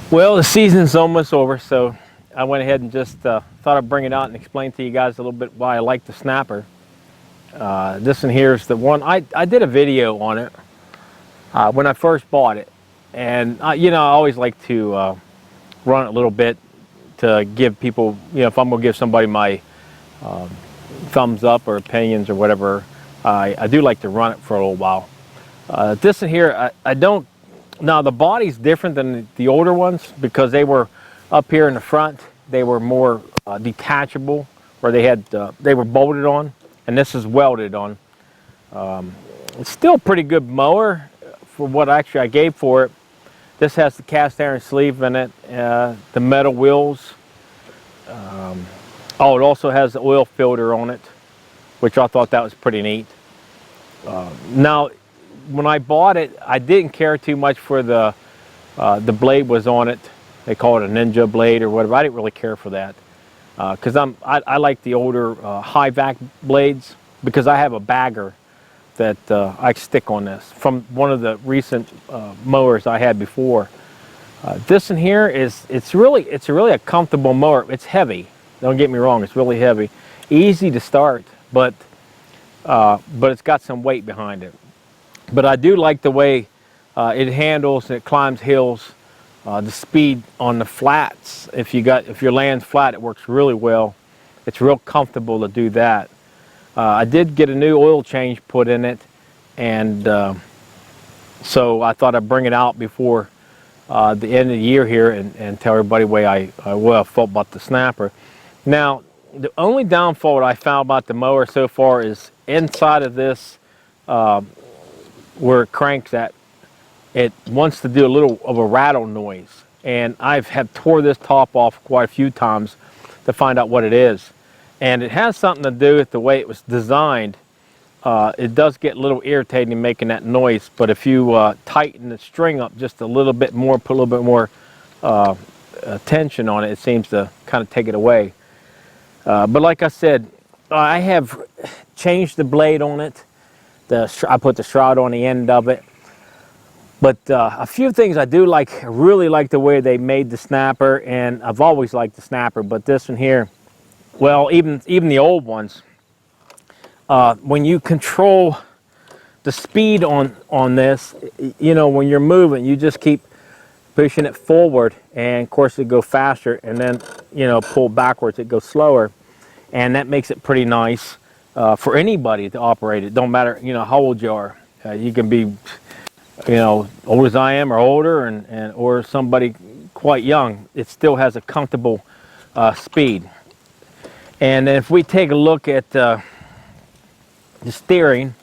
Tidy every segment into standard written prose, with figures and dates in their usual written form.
Well, the season's almost over, so I went ahead and just thought I'd bring it out and explain to you guys a little bit why I like the snapper. This one here is the one, I did a video on it when I first bought it. And, you know, I always like to run it a little bit to give people, you know, if I'm going to give somebody my thumbs up or opinions or whatever, I do like to run it for a little while. This one here, I don't. Now the body's different than the older ones because they were up here in the front. They were more detachable, where they were bolted on, and this is welded on. It's still a pretty good mower for what actually I gave for it. This has the cast iron sleeve in it, the metal wheels. Oh, it also has the oil filter on it, which I thought that was pretty neat. Now, when I bought it, I didn't care too much for the blade was on it. They call it a ninja blade or whatever. I didn't really care for that because I like the older high vac blades because I have a bagger that I stick on this from one of the recent mowers I had before. This one here it's really a comfortable mower. It's heavy. Don't get me wrong. It's really heavy, easy to start, but it's got some weight behind it. But I do like the way it handles and it climbs hills. The speed on the flats, if your land's flat, it works really well. It's real comfortable to do that. I did get a new oil change put in it, and so I thought I'd bring it out before the end of the year here and tell everybody the way I felt about the snapper. Now, the only downfall that I found about the mower so far is inside of this, where it cranks at, it wants to do a little of a rattle noise. And have tore this top off quite a few times to find out what it is. And it has something to do with the way it was designed. It does get a little irritating making that noise, but if you tighten the string up just a little bit more, put a little bit more tension on it, it seems to kind of take it away. But like I said, I have changed the blade on it. I put the shroud on the end of it. But a few things I do like. I really like the way they made the snapper, and I've always liked the snapper, but this one here, well, even the old ones, when you control the speed on this, you know, when you're moving, you just keep pushing it forward, and of course it goes faster, and then, you know, pull backwards, it goes slower, and that makes it pretty nice. For anybody to operate it. Don't matter, you know, how old you are. You can be, you know, old as I am or older, or somebody quite young. It still has a comfortable speed. And if we take a look at the steering,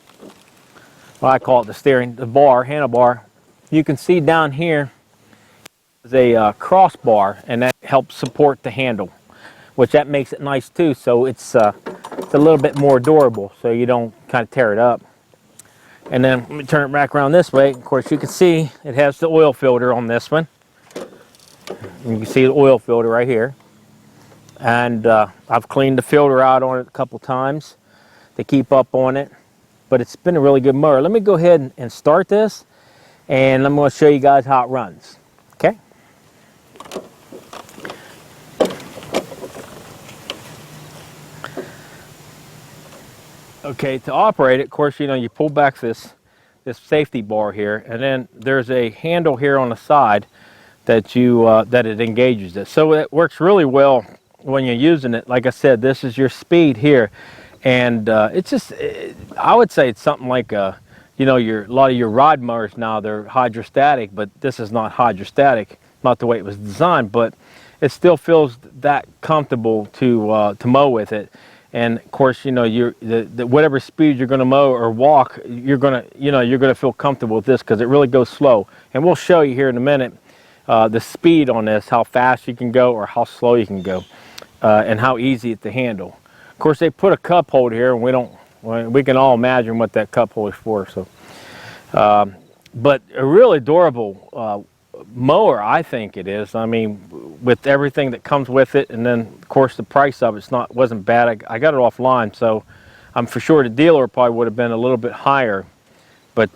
well, I call it the steering, the handlebar, you can see down here is a crossbar, and that helps support the handle, which that makes it nice too. So it's a little bit more durable, so you don't kind of tear it up. And then let me turn it back around this way. Of course, you can see it has the oil filter on this one. You can see the oil filter right here. And I've cleaned the filter out on it a couple times to keep up on it. But it's been a really good mower. Let me go ahead and start this, and I'm going to show you guys how it runs. Okay? Okay, to operate it, of course, you know, you pull back this safety bar here, and then there's a handle here on the side that it engages it. So it works really well when you're using it. Like I said, this is your speed here, and it's just, I would say it's something like you know, a lot of your rod mowers now, they're hydrostatic, but this is not hydrostatic, not the way it was designed, but it still feels that comfortable to mow with it. And of course, you know, whatever speed you're going to mow or walk, you're going to feel comfortable with this because it really goes slow. And we'll show you here in a minute the speed on this, how fast you can go or how slow you can go, and how easy it's to handle. Of course, they put a cup holder here, and we can all imagine what that cup holder is for. So, but a really durable mower, I think it is. I mean, with everything that comes with it, and then of course the price of it wasn't bad. I got it offline, so I'm for sure the dealer probably would have been a little bit higher, but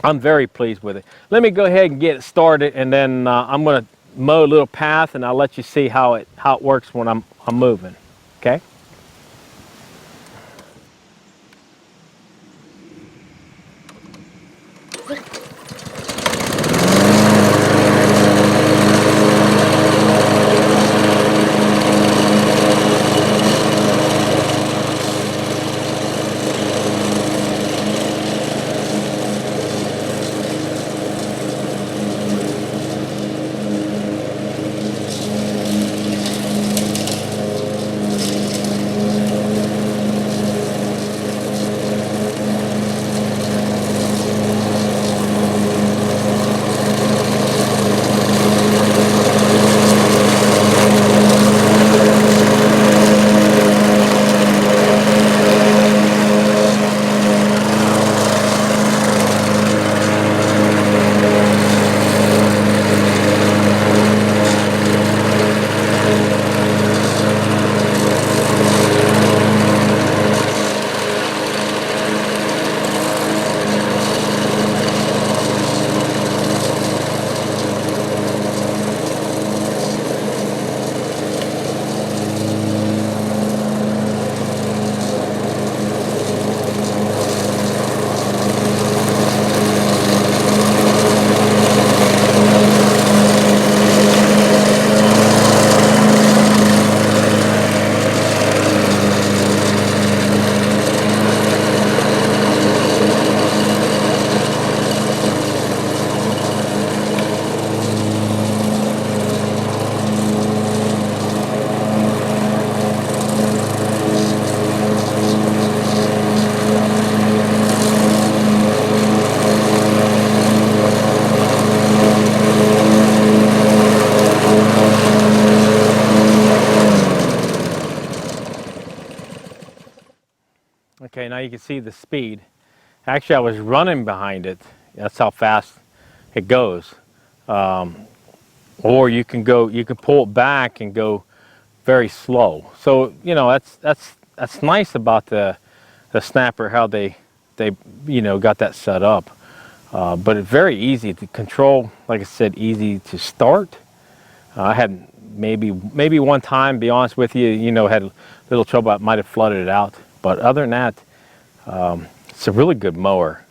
I'm very pleased with it. Let me go ahead and get it started, and then I'm going to mow a little path, and I'll let you see how it works when I'm moving. Okay. Okay, now you can see the speed. Actually, I was running behind it. That's how fast it goes. Or you can pull it back and go very slow. So you know that's nice about the snapper, how they got that set up. But it's very easy to control. Like I said, easy to start. I had maybe one time, be honest with you, had a little trouble. I might have flooded it out. But other than that, it's a really good mower,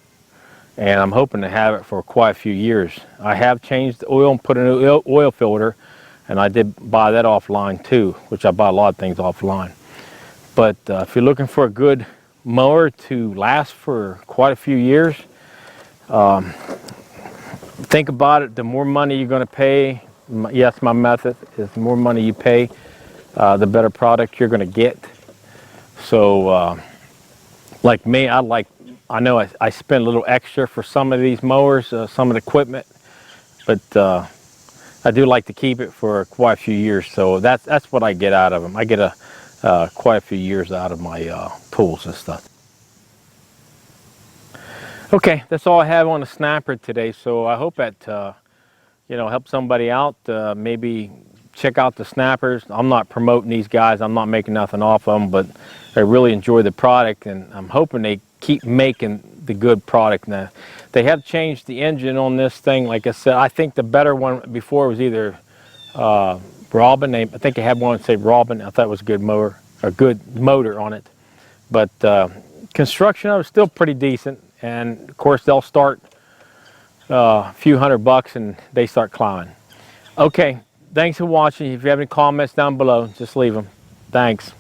and I'm hoping to have it for quite a few years. I have changed the oil and put a new oil filter, and I did buy that offline too, which I buy a lot of things offline. But if you're looking for a good mower to last for quite a few years, think about it. The more money you're going to pay, yes, my method is the more money you pay, the better product you're going to get. So like me, I know I spend a little extra for some of these mowers, some of the equipment, but I do like to keep it for quite a few years. So that's what I get out of them. I get quite a few years out of my tools and stuff. Okay, that's all I have on the snapper today. So I hope that help somebody out. Maybe check out the snappers. I'm not promoting these guys. I'm not making nothing off of them, but I really enjoy the product, and I'm hoping they keep making the good product. Now, they have changed the engine on this thing. Like I said, I think the better one before was either Robin. I think they had one that said Robin. I thought it was a good mower, a good motor on it. But construction of it is still pretty decent, and of course they'll start a few $100 and they start climbing. Okay, thanks for watching. If you have any comments down below, just leave them. Thanks.